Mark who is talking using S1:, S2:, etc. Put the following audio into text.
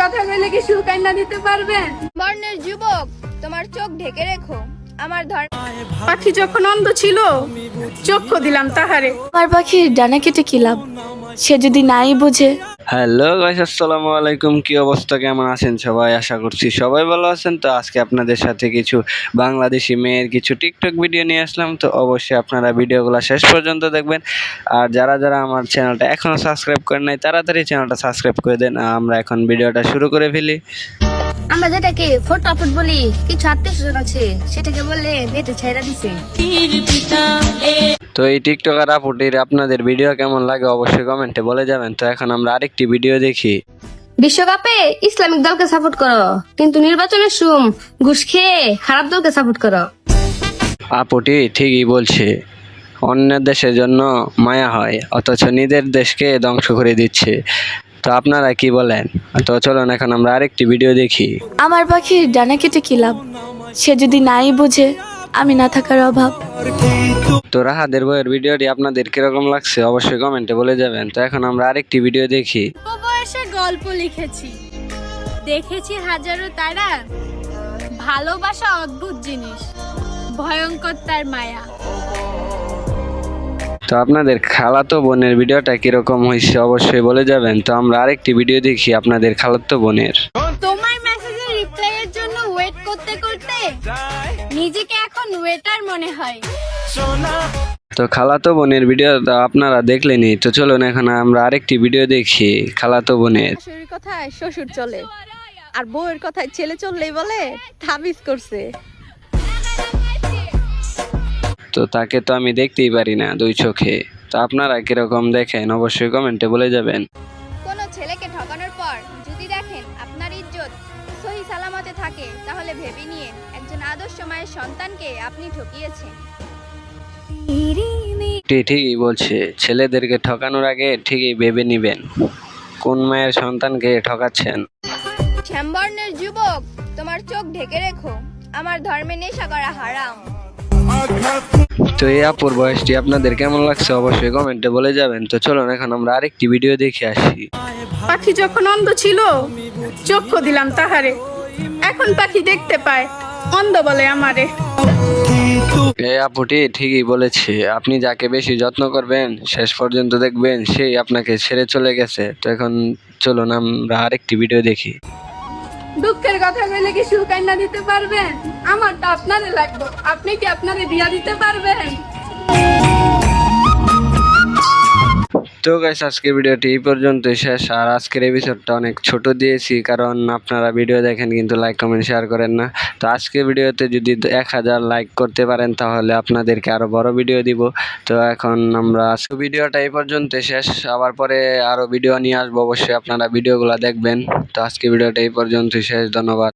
S1: কথা বলে কি শুকাই না দিতে পারবেন?
S2: বর্ণের যুবক, তোমার চোখ ঢেকে রেখো, আমার
S1: পাখি যখন অন্ধ ছিল চক্ষু দিলাম তাহারে।
S3: আমার পাখির ডানা কেটে কি লাভ, সে যদি নাই বুঝে।
S4: হ্যালো গাইস, আসসালামু আলাইকুম। কি অবস্থা, কেমন আছেন সবাই? আশা করছি সবাই ভালো আছেন। তো আজকে আপনাদের সাথে কিছু বাংলাদেশি মেয়ের কিছু টিকটক ভিডিও নিয়ে আসলাম। তো অবশ্যই আপনারা ভিডিওগুলো শেষ পর্যন্ত দেখবেন। আর যারা যারা আমার চ্যানেলটা এখনো সাবস্ক্রাইব করেন নাই, তাড়াতাড়ি চ্যানেলটা সাবস্ক্রাইব করে দেন। আমরা এখন ভিডিওটা শুরু করে ফেলি।
S2: আমরা যেটাকে ফটাফট বলি, কিছু আত্মীয় স্বজন আছে সেটাকে বললে বেটে ছেড়ে দিছে।
S4: তো এই টিকটকার আপুটির আপনাদের ভিডিও কেমন লাগে অবশ্যই কমেন্টে বলে যাবেন। তো এখন আমরা আরেকটি ভিডিও দেখি।
S2: বিশ্বকাপে ইসলামিক দলকে সাপোর্ট করো, কিন্তু নির্বাচনের সুম ঘুষ খেয়ে খারাপ দলকে সাপোর্ট করো।
S4: আপুটি ঠিকই বলছে, অন্যের দেশের জন্য মায়া হয় অথচ নিজের দেশকে ধ্বংস করে দিচ্ছে। তো আপনারা কি বলেন? তো চলুন এখন আমরা আরেকটি ভিডিও দেখি।
S3: আমার পাখির ডানা কেটে কি লাভ, সে যদি নাই বুঝে আমি না থাকার অভাব।
S4: তো রাহাদের বইয়ের ভিডিওটি আপনাদের কিরকম লাগছে অবশ্যই কমেন্টে বলে যাবেন। তো এখন আমরা আরেকটি ভিডিও দেখি।
S5: বয়সে গল্প লিখেছি, দেখেছি হাজারো তারা, ভালোবাসা অদ্ভুত জিনিস, ভয়ঙ্কর তার মায়া।
S4: তো আপনাদের খালাতো বোনের ভিডিওটা কিরকম হয়েছে অবশ্যই বলে যাবেন। তো আমরা আরেকটি ভিডিও দেখি আপনাদের খালাতো বোনের।
S5: তোমার মেসেজের রিপ্লাইয়ের জন্য ওয়েট করতে করতে নিজেকে এখন ওয়েটার মনে হয়।
S4: তো খালাতো বোনের ভিডিও আপনারা দেখলেনি। তো চলুন এখন আমরা আরেকটি ভিডিও দেখি খালাতো বোনের।
S6: শাশুড়ির কথায় শ্বশুর চলে, আর বউয়ের কথায় ছেলে চললেই বলে তাবিজ করছে।
S4: তো তাকে তো আমি দেখতেই পারি না দুই চোখে। তো আপনারা কিরকম দেখেন অবশ্যই কমেন্টে বলে যাবেন।
S2: কোনো ছেলেকে ঠকানোর পর যদি দেখেন আপনার ইজ্জত সহি সালামতে থাকে, তাহলে ভেবে নিয়ে একজন আদর্শ মায়ের সন্তানকে আপনি ঠকিয়েছেন।
S4: ঠিকই বলছে, ছেলেদেরকে ঠকানোর আগে ঠিকই ভেবে নিবেন কোন মায়ের সন্তানকে ঠকাচ্ছেন।
S2: শ্যামবর্ণের যুবক, তোমার চোখ ঢেকে রেখো, আমার ধর্মে নেশা করা হারাম।
S4: তো এই আপুর বয়সটি আপনাদের কেমন লাগছে অবশ্যই কমেন্টে বলে যাবেন। তো চলুন এখন আমরা আরেকটি ভিডিও দেখে আসি।
S1: পাখি যখন অন্ধ ছিল চক্ষু দিলাম তাহারে, এখন পাখি দেখতে পায়, অন্ধ বলে আমারে।
S4: এই আপুটি ঠিকই বলেছে, আপনি যাকে বেশি যত্ন করবেন শেষ পর্যন্ত দেখবেন সেই আপনাকে ছেড়ে চলে গেছে। তো এখন চলুন আমরা আরেকটি ভিডিও দেখি।
S1: দুঃখের কথা বলে কি শুকাই না দিতে পারবেন? আমারটা আপনারে লাগবে, আপনি কি আপনারে দিয়া দিতে পারবেন?
S4: তো গাইস, আজকের ভিডিওটি এই পর্যন্তই শেষ। আর আজকের এপিসোডটা অনেক ছোট দিয়েছি, কারণ আপনারা ভিডিও দেখেন কিন্তু লাইক কমেন্ট শেয়ার করেন না। তো আজকের ভিডিওতে যদি 1000 লাইক করতে পারেন তাহলে আপনাদেরকে আরও বড় ভিডিও দিব। তো এখন আমরা আজকে ভিডিওটা এই পর্যন্তই শেষ, আবার পরে আরও ভিডিও নিয়ে আসবো, অবশ্যই আপনারা ভিডিওগুলো দেখবেন। তো আজকে ভিডিওটা এই পর্যন্তই শেষ, ধন্যবাদ।